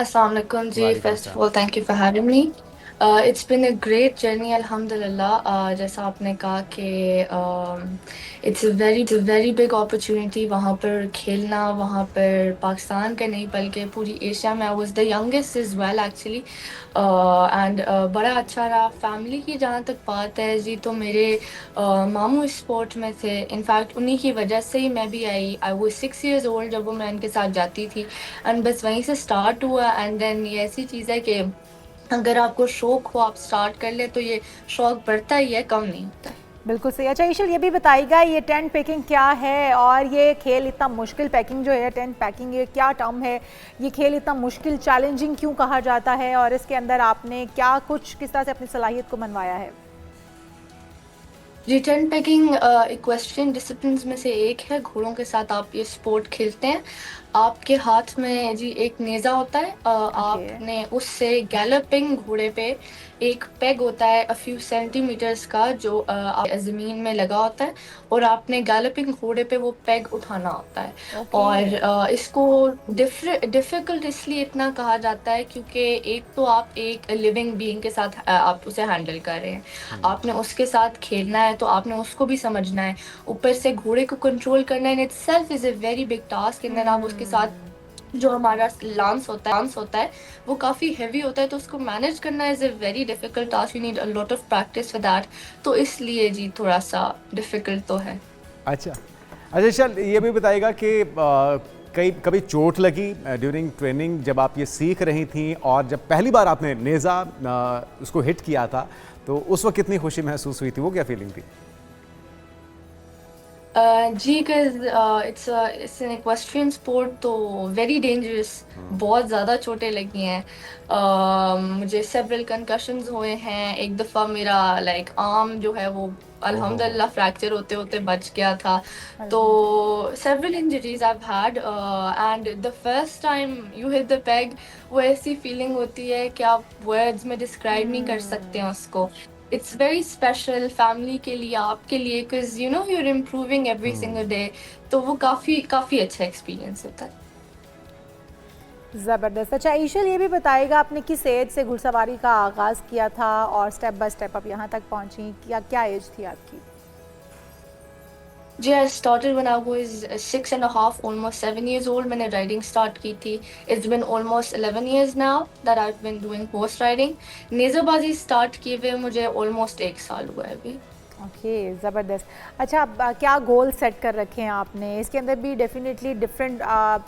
Assalamu alaikum ji. वालेकुम First of सलाम। all, thank you for having me. It's been a great journey, alhamdulillah. जैसा आपने कहा कि it's a very big opportunity वहाँ पर खेलना, वहाँ पर पाकिस्तान का नहीं बल्कि पूरी एशिया में. I was the youngest as well actually. And बड़ा अच्छा रहा. फैमिली की जहाँ तक बात है जी, तो मेरे मामू इस स्पोर्ट में थे. इनफैक्ट उन्हीं की वजह से ही मैं भी आई वाज 6 years old जब वो मैं उनके साथ जाती थी. एंड बस वहीं से स्टार्ट हुआ. एंड देन ये ऐसी चीज़ है कि अगर आपको शौक हो, आप स्टार्ट कर ले तो ये शौक बढ़ता ही है, कम नहीं होता. बिल्कुल सही। अच्छा ईशल, ये भी बताइएगा ये टेंट पैकिंग क्या है और ये खेल इतना मुश्किल, पैकिंग जो है टेंट पैकिंग, ये क्या टर्म है, ये खेल इतना मुश्किल चैलेंजिंग क्यों कहा जाता है और इसके अंदर आपने क्या कुछ किस तरह से अपनी सलाहियत को मनवाया है? जी, टेन पैकिंग इक्वेस्ट्रियन डिसिप्लिन्स में से एक है. घोड़ों के साथ आप ये स्पोर्ट खेलते हैं. आपके हाथ में जी एक नेज़ा होता है. ओके। आपने उससे गैलपिंग घोड़े पे एक पेग होता है अ फ्यू सेंटीमीटर्स का जो ज़मीन में लगा होता है. और आपने गैलपिंग घोड़े पे वो पेग उठाना होता है. ओके। और इसको डिफ़िकल्ट इसलिए इतना कहा जाता है क्योंकि एक तो आप एक लिविंग बीइंग के साथ आप उसे हैंडल कर रहे हैं. आपने उसके साथ खेलना है तो आपने उसको भी समझना है. ऊपर से घोड़े को कंट्रोल करना in itself is a very big task. And then आप उसके साथ जो हमारा लांस होता है वो काफ़ी हेवी होता है, तो उसको मैनेज करना is a very difficult task. You need a lot of practice for that. तो इसलिए जी थोड़ा सा डिफिकल्ट तो है. अच्छा अच्छा, चल ये भी बताइएगा कि कई कभी चोट लगी ड्यूरिंग ट्रेनिंग जब आप ये सीख रही थी, और जब पहली बार आपने नेज़ा उसको हिट किया था तो उस वक्त कितनी खुशी महसूस हुई थी, वो क्या फीलिंग थी? जी, because it's an equestrian sport, तो वेरी डेंजरस. बहुत ज़्यादा चोटें लगी हैं. मुझे सेवरल कंकशंस हुए हैं. एक दफ़ा मेरा लाइक आर्म जो है वो ओहो हो। अल्हम्दुलिल्लाह फ्रैक्चर होते होते बच गया था. तो अल्हम्दुलिल्लाह। Several injuries I had. And the first time you hit the peg, वो ऐसी फीलिंग होती है कि आप वर्ड्स में डिस्क्राइब नहीं कर सकते हैं उसको. इट्स वेरी स्पेशल फैमिली के लिए, आपके लिए, because you know you are improving every single day. तो वो काफ़ी काफ़ी अच्छा एक्सपीरियंस होता है. ज़बरदस्त। अच्छा ईशल, ये भी बताइएगा आपने किस एज से घुड़सवारी का आगाज़ किया था और स्टेप बाय स्टेप आप यहाँ तक पहुँची, क्या क्या एज थी आपकी? जी, I started when I was 6 and a half, almost 7 years old. मैंने राइडिंग स्टार्ट की थी. It's been almost 11 years now that I have been doing horse riding. नेज़रबाजी स्टार्ट किए हुए मुझे ऑलमोस्ट 1 साल हुआ है अभी. ओके, ज़बरदस्त। अच्छा, अब क्या गोल सेट कर रखे हैं आपने? इसके अंदर भी डेफिनेटली डिफरेंट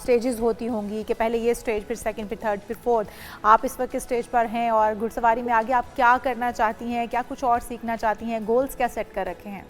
स्टेजेस होती होंगी कि पहले ये स्टेज, फिर सेकंड, फिर थर्ड, फिर फोर्थ. आप इस वक्त किस स्टेज पर हैं और घुड़सवारी में आगे आप क्या करना चाहती हैं, क्या कुछ और सीखना चाहती हैं, गोल्स क्या सेट कर रखे हैं?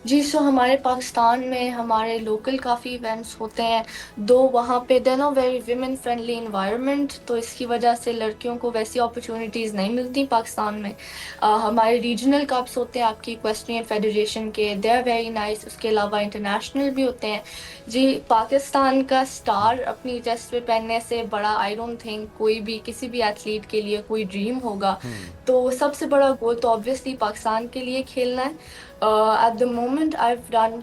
जी, सो हमारे पाकिस्तान में हमारे लोकल काफ़ी इवेंट्स होते हैं. दो वहाँ पे there no very women friendly environment, तो इसकी वजह से लड़कियों को वैसी अपॉर्चुनिटीज़ नहीं मिलती पाकिस्तान में. हमारे रीजनल कप्स होते हैं आपकी इक्वेस्ट्रियन फेडरेशन के, दे आर वेरी नाइस. उसके अलावा इंटरनेशनल भी होते हैं. जी, पाकिस्तान का स्टार अपनी चेस्ट पे पहनने से बड़ा आई डोंट थिंक कोई भी किसी भी एथलीट के लिए कोई ड्रीम होगा. तो सबसे बड़ा गोल तो ऑब्वियसली पाकिस्तान के लिए खेलना है. At the moment, I've done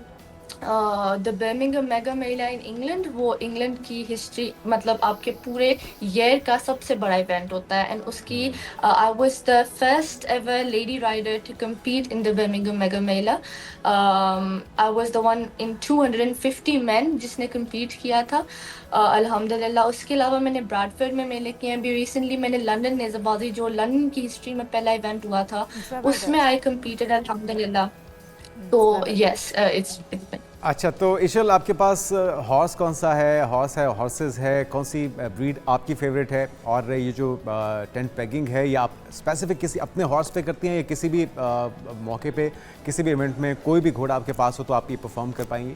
the Birmingham mega Mela in England. वो इंग्लैंड की हिस्ट्री, मतलब आपके पूरे ईयर का सबसे बड़ा इवेंट होता है. एंड उसकी I was the first ever lady rider to compete in the Birmingham mega mela. I was the one in 250 men जिसने compete किया था. अल्हम्दुलिल्लाह. उसके अलावा मैंने ब्रैडफोर्ड में मेले किए हैं. अभी रिसेंटली मैंने लंदन नेज़रबाजी, जो लंदन की हिस्ट्री में पहला इवेंट हुआ था, उसमें ज़बरदस्त। आई competed अल्हम्दुलिल्लाह. तो यस, ज़बरदस्त। इट्स अच्छा, तो इशल आपके पास हॉर्स कौन सा है, हॉर्स है, हॉर्सेस है, कौन सी ब्रीड आपकी फेवरेट है? और ये जो टेंट पैगिंग है, या आप स्पेसिफिक किसी अपने हॉर्स पे करती हैं या किसी भी मौके पे, किसी भी इवेंट में कोई भी घोड़ा आपके पास हो तो आप ये परफॉर्म कर पाएंगी?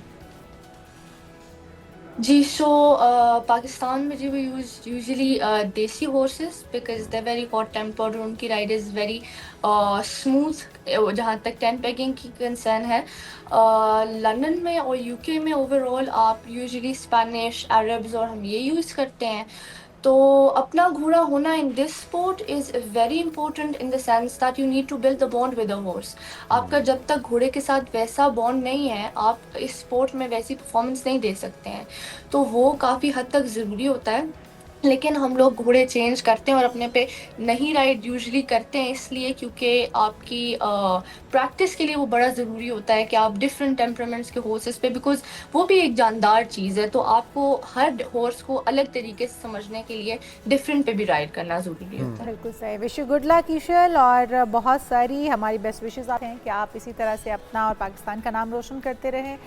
जी, सो पाकिस्तान में जी वी यूजुअली देसी horses because they very hot tempered. उनकी राइड इज़ वेरी स्मूथ. जहाँ तक टेन पैकिंग की कंसर्न है, लंदन में और यूके में ओवरऑल आप यूजुअली स्पेनिश, अरब्स और हम ये यूज़ करते हैं. तो अपना घोड़ा होना in this sport is very important in the sense that you need to build the bond with the horse. आपका जब तक घोड़े के साथ वैसा बॉन्ड नहीं है, आप इस स्पोर्ट में वैसी परफॉर्मेंस नहीं दे सकते हैं। तो वो काफ़ी हद तक ज़रूरी होता है। लेकिन हम लोग घोड़े चेंज करते हैं और अपने पे नहीं राइड यूजुअली करते हैं, इसलिए क्योंकि आपकी प्रैक्टिस के लिए वो बड़ा ज़रूरी होता है कि आप डिफरेंट टेम्परामेंट्स के हॉर्सेस पे, बिकॉज वो भी एक जानदार चीज़ है, तो आपको हर हॉर्स को अलग तरीके से समझने के लिए डिफरेंट पे भी राइड करना ज़रूरी होता है। बिल्कुल सही। विश यू गुड लक ईशल, और बहुत सारी हमारी बेस्ट विशेस आप हैं कि आप इसी तरह से अपना और पाकिस्तान का नाम रोशन करते रहें।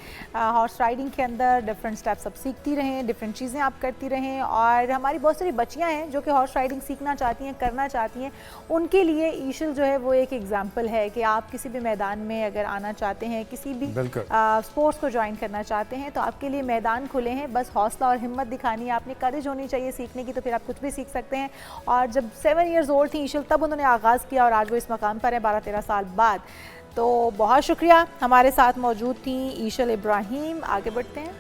हॉर्स राइडिंग के अंदर डिफरेंट स्टेप्स आप सीखती रहें, डिफरेंट चीज़ें आप करती रहें, और हमारी बहुत सारी बच्चियां हैं जो कि हॉर्स राइडिंग सीखना चाहती हैं, करना चाहती हैं, उनके लिए ईशल जो है वो एक एग्जाम्पल है कि आप किसी भी मैदान में अगर आना चाहते हैं, किसी भी स्पोर्ट्स को ज्वाइन करना चाहते हैं, तो आपके लिए मैदान खुले हैं। बस हौसला और हिम्मत दिखानी है, आपने करेज होनी चाहिए सीखने की, तो फिर आप कुछ भी सीख सकते हैं। और जब 7 ईयर्स ओल्ड थी ईशल, तब उन्होंने आगाज़ किया और आज वो इस मकाम पर है 12-13 साल बाद। तो बहुत शुक्रिया, हमारे साथ मौजूद थी ईशल इब्राहिम। आगे बढ़ते हैं।